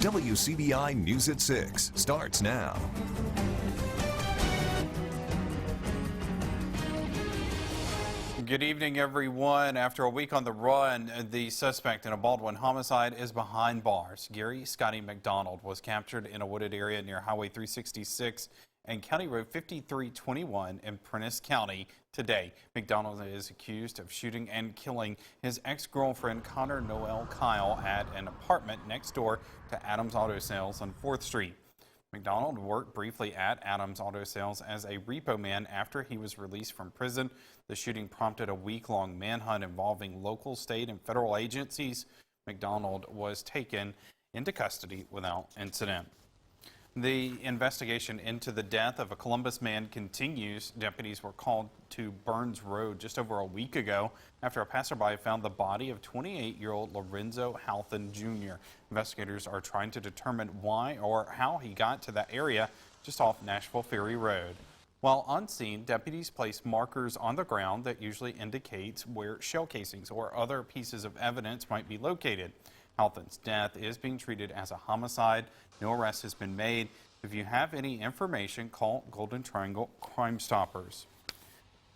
WCBI News at 6 starts now. Good evening, everyone. After a week on the run, the suspect in a Baldwin homicide is behind bars. Gary Scotty McDonald was captured in a wooded area near Highway 366 and County Road 5321 in Prentiss County today. McDonald is accused of shooting and killing his ex-girlfriend Connor Noel Kyle at an apartment next door to Adams Auto Sales on 4th Street. McDonald worked briefly at Adams Auto Sales as a repo man after he was released from prison. The shooting prompted a week-long manhunt involving local, state, and federal agencies. McDonald was taken into custody without incident. The investigation into the death of a Columbus man continues. Deputies were called to Burns Road just over a week ago after a passerby found the body of 28-year-old Lorenzo Halthen Jr. Investigators are trying to determine why or how he got to that area just off Nashville Ferry Road. While on scene, deputies place markers on the ground that usually indicates where shell casings or other pieces of evidence might be located. Halthen's death is being treated as a homicide. No arrest has been made. If you have any information, call Golden Triangle Crime Stoppers.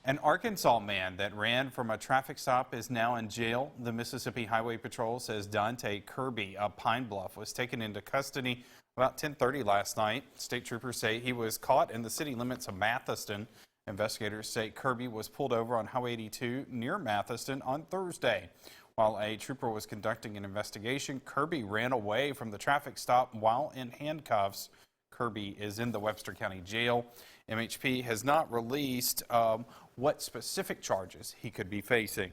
An Arkansas man that ran from a traffic stop is now in jail. The Mississippi Highway Patrol says Dante Kirby of Pine Bluff was taken into custody about 10:30 last night. State troopers say he was caught in the city limits of Mathiston. Investigators say Kirby was pulled over on Highway 82 near Mathiston on Thursday. While a trooper was conducting an investigation, Kirby ran away from the traffic stop while in handcuffs. Kirby is in the Webster County Jail. MHP has not released what specific charges he could be facing.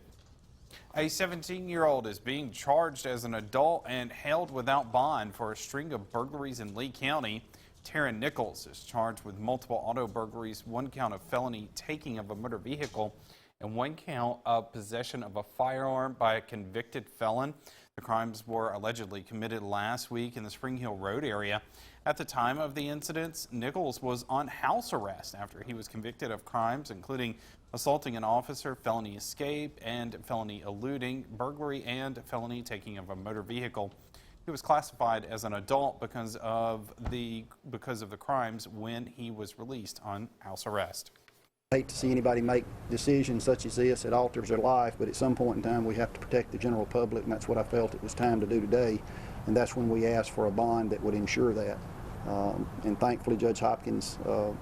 A 17-year-old is being charged as an adult and held without bond for a string of burglaries in Lee County. Taryn Nichols is charged with multiple auto burglaries, 1 count of felony taking of a motor vehicle, and 1 count of possession of a firearm by a convicted felon. The crimes were allegedly committed last week in the Spring Hill Road area. At the time of the incidents, Nichols was on house arrest after he was convicted of crimes including assaulting an officer, felony escape, and felony eluding, burglary, and felony taking of a motor vehicle. He was classified as an adult because of the crimes when he was released on house arrest. I hate to see anybody make decisions such as this. It alters their life, but at some point in time we have to protect the general public, and that's what I felt it was time to do today. And that's when we asked for a bond that would ensure that. And thankfully Judge Hopkins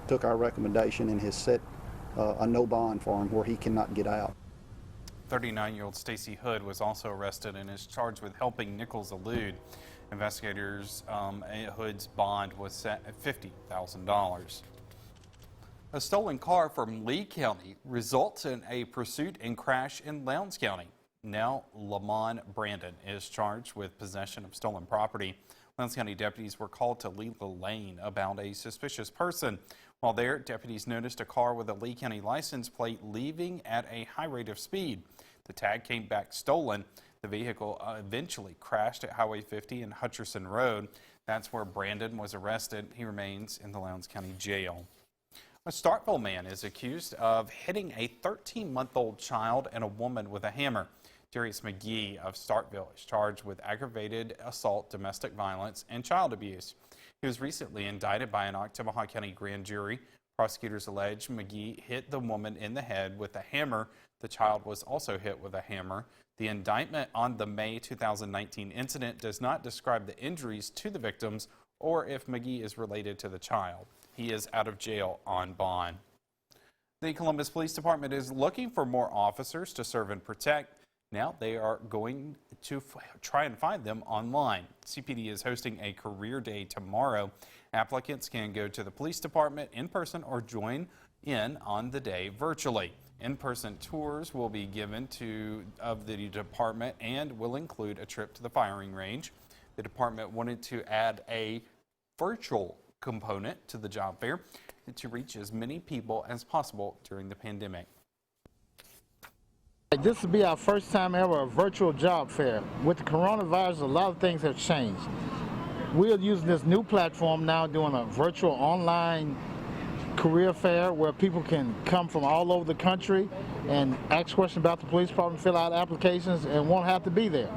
took our recommendation and has set a no bond for him where he cannot get out. 39-year-old Stacy Hood was also arrested and is charged with helping Nichols elude. Investigators, Hood's bond was set at $50,000. A stolen car from Lee County results in a pursuit and crash in Lowndes County. Now Lamon Brandon is charged with possession of stolen property. Lowndes County deputies were called to Leela Lane about a suspicious person. While there, deputies noticed a car with a Lee County license plate leaving at a high rate of speed. The tag came back stolen. The vehicle eventually crashed at Highway 50 and Hutcherson Road. That's where Brandon was arrested. He remains in the Lowndes County Jail. A Starkville man is accused of hitting a 13-month-old child and a woman with a hammer. Darius McGee of Starkville is charged with aggravated assault, domestic violence, and child abuse. He was recently indicted by an Oktibbeha County grand jury. Prosecutors allege McGee hit the woman in the head with a hammer. The child was also hit with a hammer. The indictment on the May 2019 incident does not describe the injuries to the victims or if McGee is related to the child. He is out of jail on bond. The Columbus Police Department is looking for more officers to serve and protect. Now they are going to try and find them online. CPD is hosting a career day tomorrow. Applicants can go to the police department in person or join in on the day virtually. In-person tours will be given of the department and will include a trip to the firing range. The department wanted to add a virtual component to the job fair to reach as many people as possible during the pandemic. This will be our first time ever a virtual job fair. With the coronavirus, a lot of things have changed. We're using this new platform now, doing a virtual online career fair where people can come from all over the country and ask questions about the police department, fill out applications, and won't have to be there.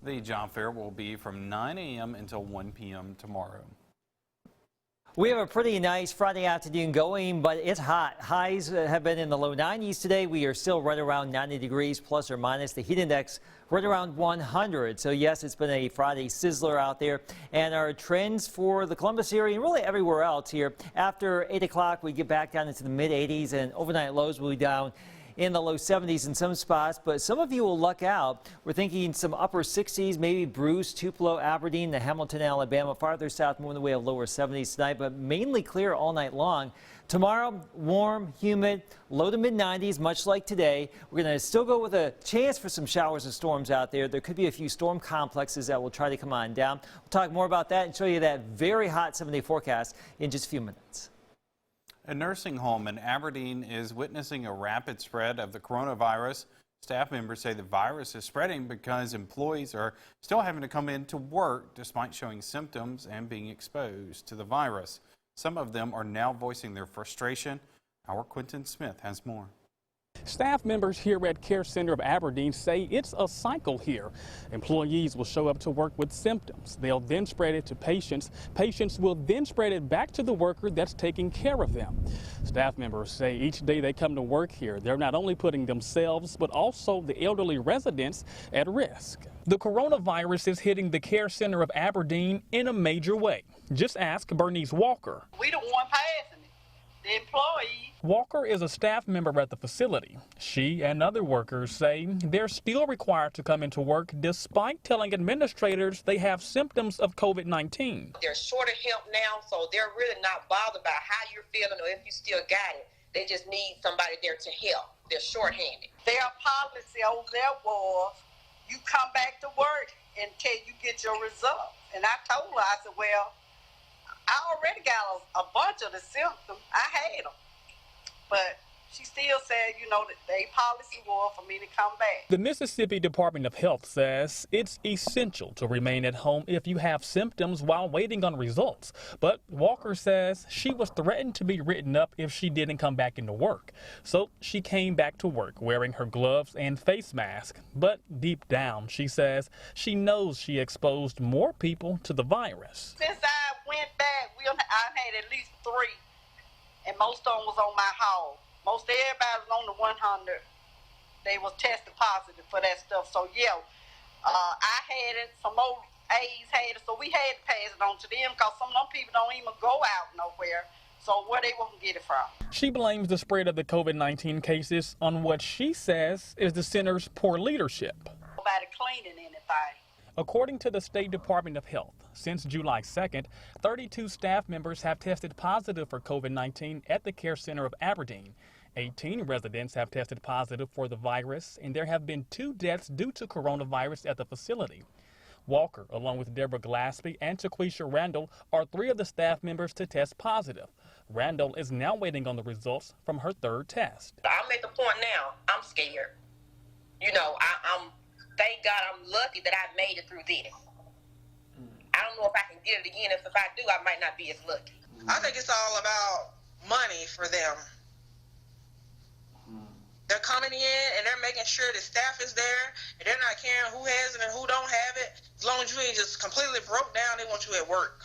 The job fair will be from 9 a.m. until 1 p.m. tomorrow. We have a pretty nice Friday afternoon going, but it's hot. Highs have been in the low 90s today. We are still right around 90 degrees plus or minus. The heat index right around 100. So yes, it's been a Friday sizzler out there. And our trends for the Columbus area and really everywhere else here. After 8 o'clock, we get back down into the mid 80s and overnight lows will be down in the low 70s in some spots, but some of you will luck out. We're thinking some upper 60s, maybe Bruce, Tupelo, Aberdeen, the Hamilton, Alabama, farther south, more in the way of lower 70s tonight, but mainly clear all night long. Tomorrow, warm, humid, low to mid 90s, much like today. We're going to still go with a chance for some showers and storms out there. There could be a few storm complexes that will try to come on down. We'll talk more about that and show you that very hot 7-day forecast in just a few minutes. A nursing home in Aberdeen is witnessing a rapid spread of the coronavirus. Staff members say the virus is spreading because employees are still having to come in to work despite showing symptoms and being exposed to the virus. Some of them are now voicing their frustration. Our Quentin Smith has more. Staff members here at Care Center of Aberdeen say it's a cycle here. Employees will show up to work with symptoms. They'll then spread it to patients. Patients will then spread it back to the worker that's taking care of them. Staff members say each day they come to work here, they're not only putting themselves, but also the elderly residents at risk. The coronavirus is hitting the Care Center of Aberdeen in a major way. Just ask Bernice Walker. We the one passing it, the employee. Walker is a staff member at the facility. She and other workers say they're still required to come into work despite telling administrators they have symptoms of COVID-19. They're short of help now, so they're really not bothered about how you're feeling or if you still got it. They just need somebody there to help. They're shorthanded. Their policy over there was you come back to work until you get your results. And I told her, I said, well, I already got a bunch of the symptoms. I had them. But she still said, you know, that their policy was for me to come back. The Mississippi Department of Health says it's essential to remain at home if you have symptoms while waiting on results. But Walker says she was threatened to be written up if she didn't come back into work. So she came back to work wearing her gloves and face mask. But deep down, she says she knows she exposed more people to the virus. Since I went back, I had at least 3. And most of them was on my hall. Most everybody was on the 100. They was tested positive for that stuff. So yeah, I had it. Some old A's had it. So we had to pass it on to them because some of them people don't even go out nowhere. So where they won't get it from? She blames the spread of the COVID-19 cases on what she says is the center's poor leadership. Nobody cleaning anything. According to the State Department of Health, since July 2nd, 32 staff members have tested positive for COVID-19 at the Care Center of Aberdeen. 18 residents have tested positive for the virus, and there have been 2 deaths due to coronavirus at the facility. Walker, along with Deborah Glaspie and Taquisha Randall, are 3 of the staff members to test positive. Randall is now waiting on the results from her 3rd test. I'm at the point now, I'm scared. You know, thank God I'm lucky that I made it through this. I don't know if I can get it again. If I do, I might not be as lucky. I think it's all about money for them. They're coming in and they're making sure the staff is there and they're not caring who has it and who don't have it. As long as you ain't just completely broke down, they want you at work.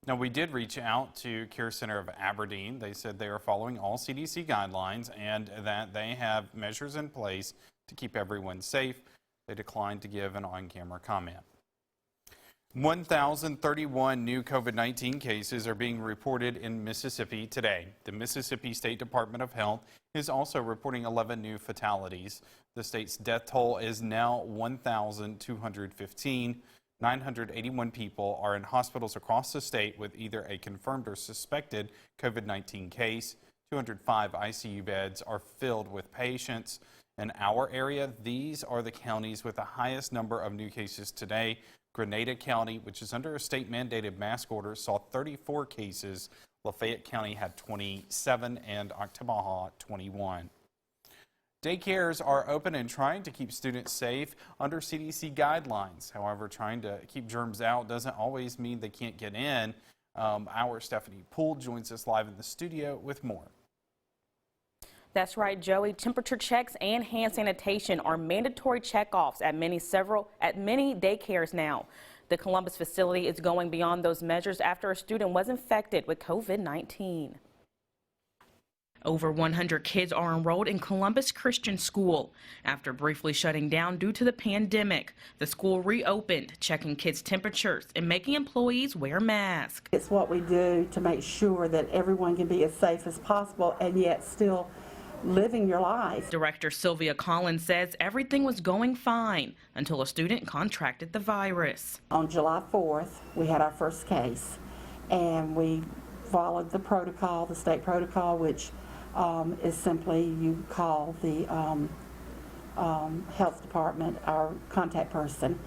Now, we did reach out to Care Center of Aberdeen. They said they are following all CDC guidelines and that they have measures in place to keep everyone safe. They declined to give an on-camera comment. 1,031 new COVID-19 cases are being reported in Mississippi today. The Mississippi State Department of Health is also reporting 11 new fatalities. The state's death toll is now 1,215. 981 people are in hospitals across the state with either a confirmed or suspected COVID-19 case. 205 ICU beds are filled with patients. In our area, these are the counties with the highest number of new cases today. Grenada County, which is under a state-mandated mask order, saw 34 cases. Lafayette County had 27 and Octobaha 21. Daycares are open and trying to keep students safe under CDC guidelines. However, trying to keep germs out doesn't always mean they can't get in. Our Stephanie Poole joins us live in the studio with more. That's right, Joey. Temperature checks and hand sanitation are mandatory checkoffs at many daycares now. The Columbus facility is going beyond those measures after a student was infected with COVID-19. Over 100 kids are enrolled in Columbus Christian School. After briefly shutting down due to the pandemic, the school reopened, checking kids' temperatures and making employees wear masks. It's what we do to make sure that everyone can be as safe as possible and yet still living your life. Director Sylvia Collins says everything was going fine until a student contracted the virus. On July 4th, we had our first case, and we followed the protocol, the state protocol, which is simply you call the health department, our contact person.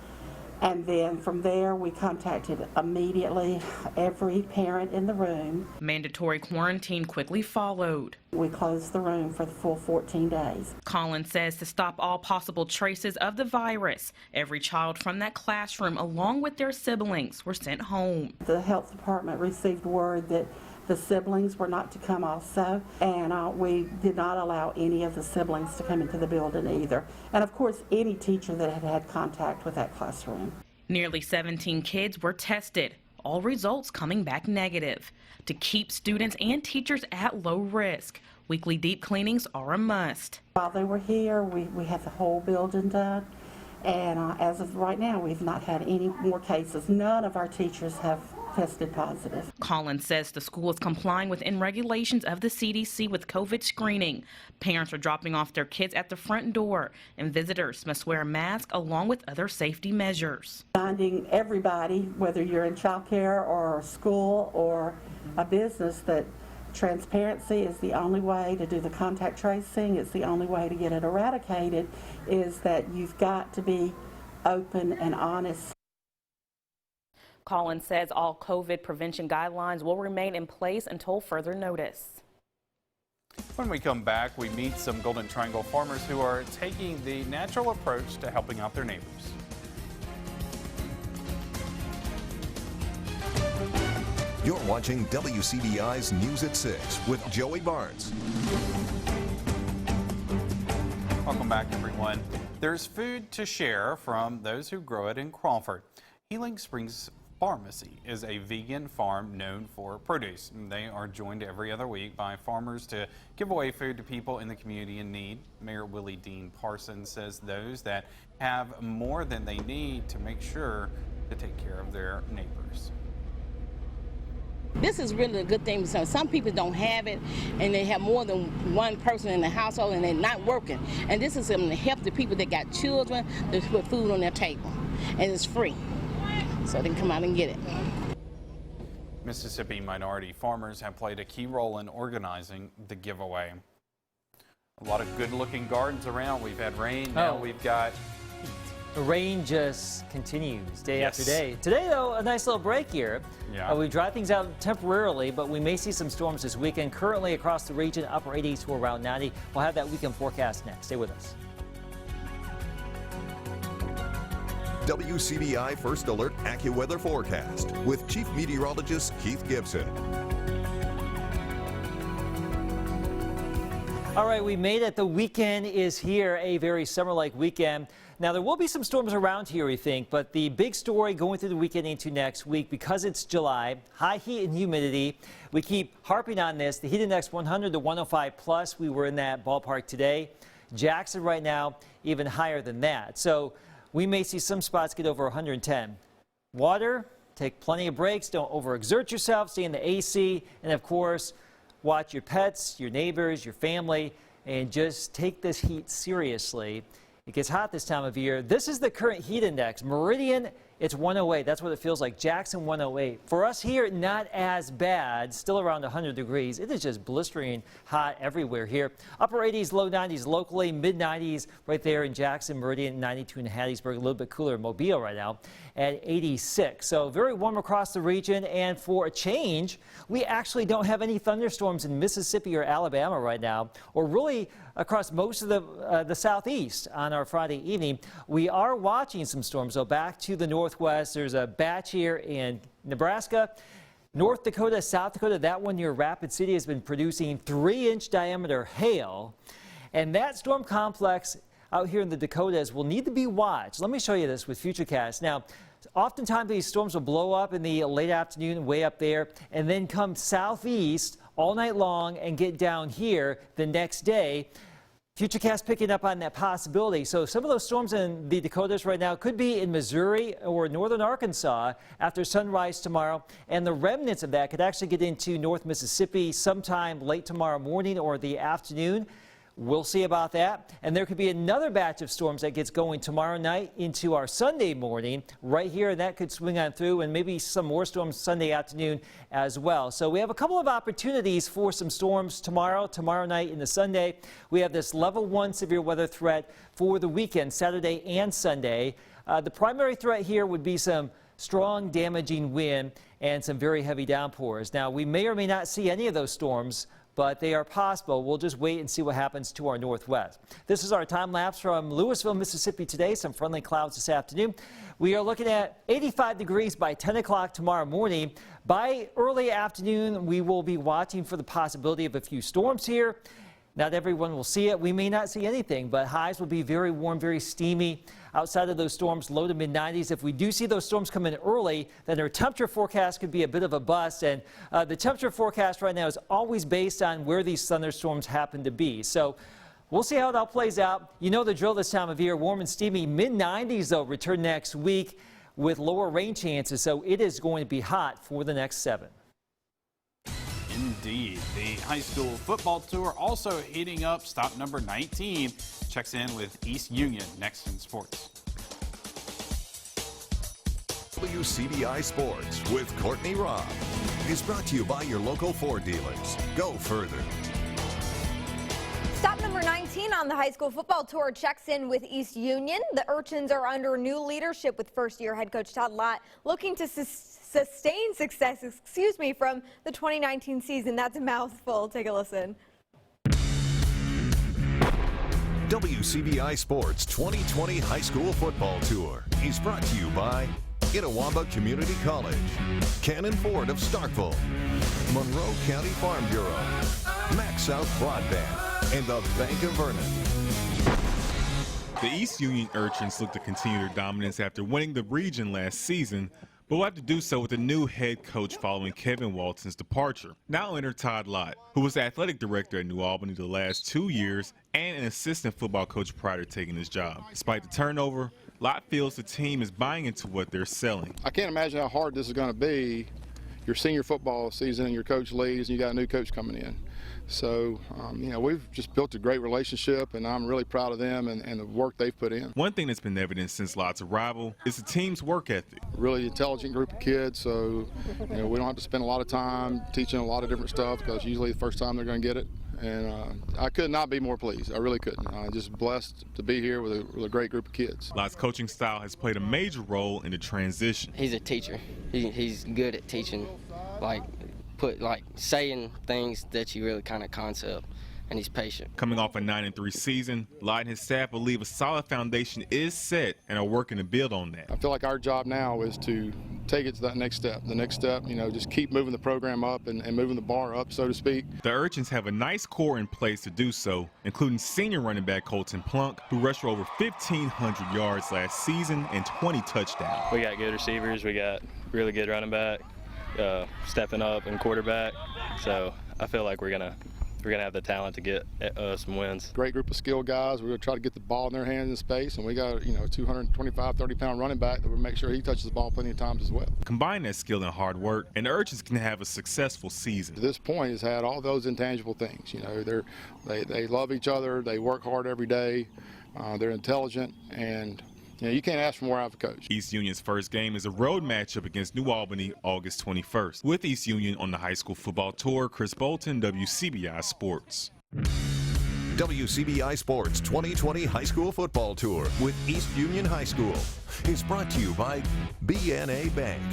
And then from there, we contacted immediately every parent in the room. Mandatory quarantine quickly followed. We closed the room for the full 14 days. Collins says to stop all possible traces of the virus, every child from that classroom, along with their siblings, were sent home. The health department received word that the siblings were not to come also, and we did not allow any of the siblings to come into the building either. And of course, any teacher that had had contact with that classroom. Nearly 17 kids were tested, all results coming back negative. To keep students and teachers at low risk, weekly deep cleanings are a must. While they were here, we had the whole building done, and as of right now, we've not had any more cases. None of our teachers have tested positive. Collins says the school is complying within regulations of the CDC with COVID screening. Parents are dropping off their kids at the front door, and visitors must wear a mask along with other safety measures. Finding everybody, whether you're in child care or school or a business, that transparency is the only way to do the contact tracing. It's the only way to get it eradicated, is that you've got to be open and honest. Collins says all COVID prevention guidelines will remain in place until further notice. When we come back, we meet some Golden Triangle farmers who are taking the natural approach to helping out their neighbors. You're watching WCBI's News at 6 with Joey Barnes. Welcome back, everyone. There's food to share from those who grow it in Crawford. Healing Springs Pharmacy is a vegan farm known for produce. They are joined every other week by farmers to give away food to people in the community in need. Mayor Willie Dean Parsons says those that have more than they need to make sure to take care of their neighbors. This is really a good thing because some people don't have it and they have more than one person in the household and they're not working. And this is going to help the people that got children to put food on their table. And it's free, so they can come out and get it. Mississippi minority farmers have played a key role in organizing the giveaway. A lot of good-looking gardens around. We've had rain, now we've got the rain just continues day after day. Today, though, a nice little break here. Yeah. We dry things out temporarily, but we may see some storms this weekend. Currently across the region, upper 80s to around 90. We'll have that weekend forecast next. Stay with us. WCBI First Alert AccuWeather Forecast with Chief Meteorologist Keith Gibson. All right, we made it. The weekend is here, a very summer-like weekend. Now, there will be some storms around here, we think, but the big story going through the weekend into next week, because it's July, high heat and humidity. We keep harping on this. The heat index 100 to 105 plus. We were in that ballpark today. Jackson right now, even higher than that. So we may see some spots get over 110. Water, take plenty of breaks. Don't overexert yourself. Stay in the AC. And, of course, watch your pets, your neighbors, your family, and just take this heat seriously. It gets hot this time of year. This is the current heat index. Meridian, it's 108. That's what it feels like. Jackson, 108. For us here, not as bad. Still around 100 degrees. It is just blistering hot everywhere here. Upper 80s, low 90s locally. Mid 90s right there in Jackson, Meridian, 92 in Hattiesburg. A little bit cooler in Mobile right now at 86. So very warm across the region. And for a change, we actually don't have any thunderstorms in Mississippi or Alabama right now, or really across most of the southeast on our Friday evening. We are watching some storms, though, back to the northwest. There's a batch here in Nebraska. North Dakota, South Dakota, that one near Rapid City has been producing 3-inch diameter hail. And that storm complex out here in the Dakotas will need to be watched. Let me show you this with Futurecast. Now, oftentimes these storms will blow up in the late afternoon way up there and then come southeast all night long and get down here the next day. Futurecast picking up on that possibility. So some of those storms in the Dakotas right now could be in Missouri or northern Arkansas after sunrise tomorrow. And the remnants of that could actually get into North Mississippi sometime late tomorrow morning or the afternoon. We'll see about that. And there could be another batch of storms that gets going tomorrow night into our Sunday morning right here. And that could swing on through, and maybe some more storms Sunday afternoon as well. So we have a couple of opportunities for some storms tomorrow night into Sunday. We have this level 1 severe weather threat for the weekend, Saturday and Sunday. The primary threat here would be some strong damaging wind and some very heavy downpours. Now, we may or may not see any of those storms, but they are possible. We'll just wait and see what happens to our northwest. This is our time lapse from Louisville, Mississippi today. Some friendly clouds this afternoon. We are looking at 85 degrees by 10 o'clock tomorrow morning. By early afternoon, we will be watching for the possibility of a few storms here. Not everyone will see it. We may not see anything, but highs will be very warm, very steamy. Outside of those storms, low to mid-90s. If we do see those storms come in early, then our temperature forecast could be a bit of a bust. And the temperature forecast right now is always based on where these thunderstorms happen to be. So we'll see how it all plays out. You know the drill this time of year. Warm and steamy. Mid-90s, though, return next week with lower rain chances. So it is going to be hot for the next 7. Indeed. The high school football tour also heating up. Stop number 19 checks in with East Union next in sports. WCBI Sports with Courtney Robb is brought to you by your local Ford dealers. Go further. Stop number 19 on the high school football tour checks in with East Union. The Urchins are under new leadership with first-year head coach Todd Lott looking to sustain success, from the 2019 season. That's a mouthful. Take a listen. WCBI Sports 2020 High School Football Tour is brought to you by Itawamba Community College, Cannon Ford of Starkville, Monroe County Farm Bureau, Max South Broadband, and the Bank of Vernon. The East Union Urchins look to continue their dominance after winning the region last season, but will have to do so with a new head coach following Kevin Walton's departure. Now enter Todd Lott, who was the athletic director at New Albany the last 2 years and an assistant football coach prior to taking his job. Despite the turnover, Lott feels the team is buying into what they're selling. I can't imagine how hard this is going to be. Your senior football season and your coach leaves and you got a new coach coming in. So, we've just built a great relationship, and I'm really proud of them and the work they've put in. One thing that's been evident since Lott's arrival is the team's work ethic. Really intelligent group of kids, so we don't have to spend a lot of time teaching a lot of different stuff because usually the first time they're going to get it. And I could not be more pleased. I really couldn't. I'm just blessed to be here with a great group of kids. Lott's coaching style has played a major role in the transition. He's a teacher. He's good at teaching, saying things that you really kind of concept, and he's patient. Coming off a 9-3 season, Lott and his staff believe a solid foundation is set and are working to build on that. I feel like our job now is to take it to that next step. The next step, just keep moving the program up and moving the bar up, so to speak. The Urchins have a nice core in place to do so, including senior running back Colton Plunk, who rushed for over 1,500 yards last season and 20 touchdowns. We got good receivers. We got really good running back. Stepping up in quarterback, so I feel like we're gonna have the talent to get some wins. Great group of skilled guys. We're gonna try to get the ball in their hands in space, and we got a 225, 30-pound running back that will make sure he touches the ball plenty of times as well. Combine that skill and hard work, and the Urchins can have a successful season. To this point, has had all those intangible things. They love each other. They work hard every day. They're intelligent, and you can't ask for more out of a coach. East Union's first game is a road matchup against New Albany August 21st. With East Union on the high school football tour, Chris Bolton, WCBI Sports. WCBI Sports 2020 High School Football Tour with East Union High School is brought to you by BNA Bank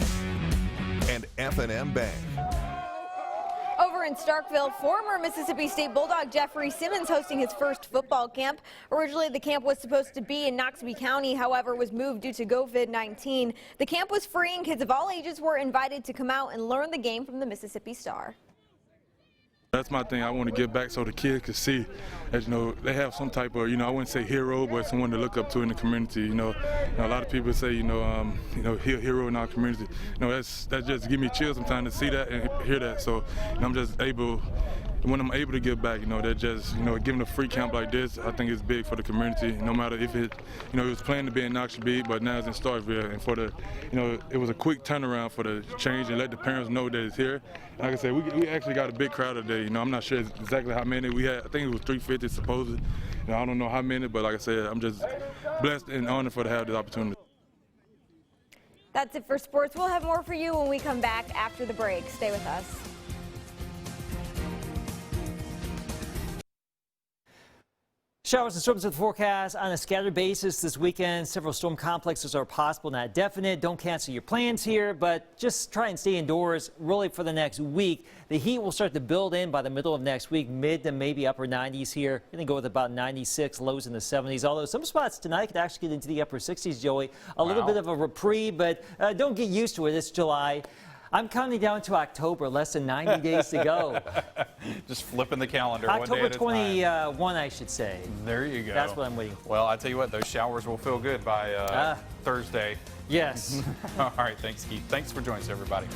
and F&M Bank. Over in Starkville, former Mississippi State Bulldog Jeffrey Simmons hosting his first football camp. Originally, the camp was supposed to be in Wcbi County, however, was moved due to COVID-19. The camp was free and kids of all ages were invited to come out and learn the game from the Mississippi Star. That's my thing. I want to give back so the kids can see, as you know, they have some type of, I wouldn't say hero, but someone to look up to in the community. A lot of people say, hero in our community. That just give me chills sometimes to see that and hear that. So I'm just able. When I'm able to give back, that just, giving a free camp like this, I think it's big for the community. No matter if it, it was planned to be in Wcbi, but now it's in Starkville. And for the, it was a quick turnaround for the change and let the parents know that it's here. Like I said, we actually got a big crowd today. I'm not sure exactly how many we had. I think it was 350 supposedly. I don't know how many, but like I said, I'm just blessed and honored to have this opportunity. That's it for sports. We'll have more for you when we come back after the break. Stay with us. Showers and storms with the forecast on a scattered basis this weekend. Several storm complexes are possible, not definite. Don't cancel your plans here, but just try and stay indoors really for the next week. The heat will start to build in by the middle of next week, mid to maybe upper 90s here. Going to go with about 96, lows in the 70s. Although some spots tonight could actually get into the upper 60s, Joey. A little bit of a reprieve, but don't get used to it. It's July. I'm counting down to October, less than 90 days to go. Just flipping the calendar. October 21, I should say. There you go. That's what I'm waiting for. Well, I tell you what, those showers will feel good by Thursday. Yes. All right, thanks, Keith. Thanks for joining us, everybody.